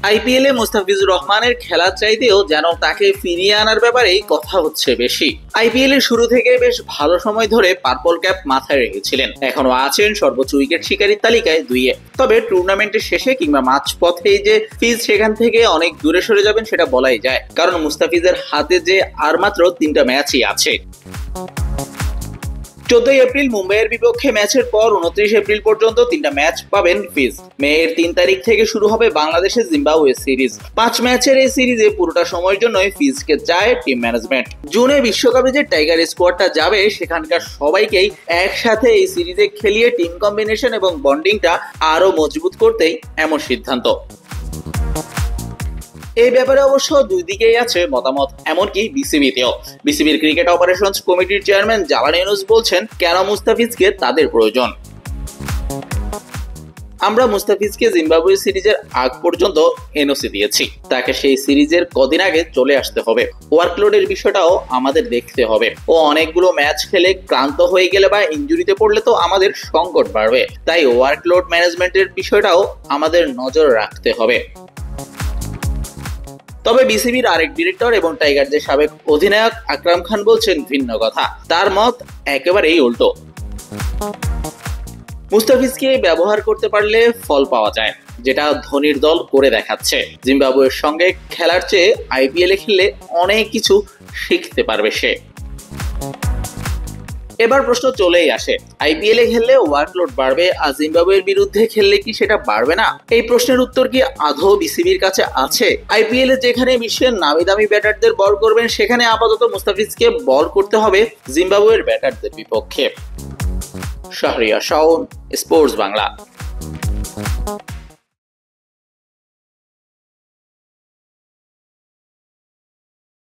আইপিএলে মুস্তাফিজুর রহমানের খেলার চাইতেও যেন তাকে ফিরিয়ে আনার ব্যাপারেই কথা হচ্ছে বেশি। আইপিএল এর শুরু থেকে বেশ ভালো সময় ধরে পার্পল ক্যাপ মাথায় রেখেছিলেন, এখনো আছেন সর্বোচ্চ উইকেট শিকারীর তালিকায় 2-এ। তবে টুর্নামেন্টের শেষে কিংবা মাঝ পথেই যে ফিজ সেখান থেকে অনেক দূরে সরে যাবেন সেটা বলাই যায়, কারণ মুস্তাফিজের হাতে যে আর মাত্র 3টা ম্যাচই আছে। 14 এপ্রিল মুম্বাইয়ের বিপক্ষে ম্যাচের পর 29 এপ্রিল পর্যন্ত 3টা ম্যাচ পাবেন ফিজ। মে এর 3 তারিখ থেকে শুরু হবে বাংলাদেশের জিম্বাবুয়ে সিরিজ। 5 ম্যাচের এই সিরিজে পুরোটা সময়ের জন্যই ফিজকে চায় টিম ম্যানেজমেন্ট। জুনে বিশ্বকাপে যে টাইগার স্কোয়াডটা যাবে সেখানকার সবাইকেই একসাথে এই সিরিজে খেলিয়ে টিম কম্বিনেশন এবং বন্ডিংটা আরো মজবুত করতেই এমন সিদ্ধান্ত। এই ব্যাপারে অবশ্য দুই দিকেই আছে মতামত, এমনকি বিসিবিতেও। বিসিবির ক্রিকেট অপারেশনস কমিটির চেয়ারম্যান জালাল ইউনুস বলছেন কেন মুস্তাফিজকে তাদের প্রয়োজন। আমরা মুস্তাফিজকে জিম্বাবুয়ে সিরিজের আগ পর্যন্ত এনওসি দিয়েছি, তাকে সেই সিরিজের কদিন আগে চলে আসতে হবে। ওয়ার্কলোডের বিষয়টাও আমাদের দেখতে হবে। ও অনেকগুলো ম্যাচ খেলে ক্লান্ত হয়ে গেলে বা ইনজুরিতে পড়লে তো আমাদের সংকট বাড়বে, তাই ওয়ার্কলোড ম্যানেজমেন্টের বিষয়টাও আমাদের নজর রাখতে হবে। তবে বিসিবির আরেক ডিরেক্টর এবং টাইগারদের সাবেক অধিনায়ক আকরাম খান বলছেন ভিন্ন কথা। তার মত একেবারেই উল্টো। মুস্তাফিজকে ব্যবহার করতে পারলে ফল পাওয়া যায়, যেটা ধোনির দল করে দেখাচ্ছে। জিম্বাবুয়ের সঙ্গে খেলার চেয়ে আইপিএলে খেললে অনেক কিছু শিখতে পারবে সে। এবার প্রশ্ন চলেই আসে, আইপিএলে খেললে ওয়ার্কলোড বাড়বে আর জিম্বাবুয়ের বিরুদ্ধে খেললে কি সেটা বাড়বে না? এই প্রশ্নের উত্তর কি আদৌ বিসিবির কাছে আছে? আইপিএলে যেখানে বিশ্বের নামি দামি ব্যাটারদের বল করবেন, সেখানে আপাতত মুস্তাফিজকে বল করতে হবে জিম্বাবুয়ের ব্যাটারদের বিপক্ষে। শাহরিয়ার শাওন, স্পোর্টস বাংলা।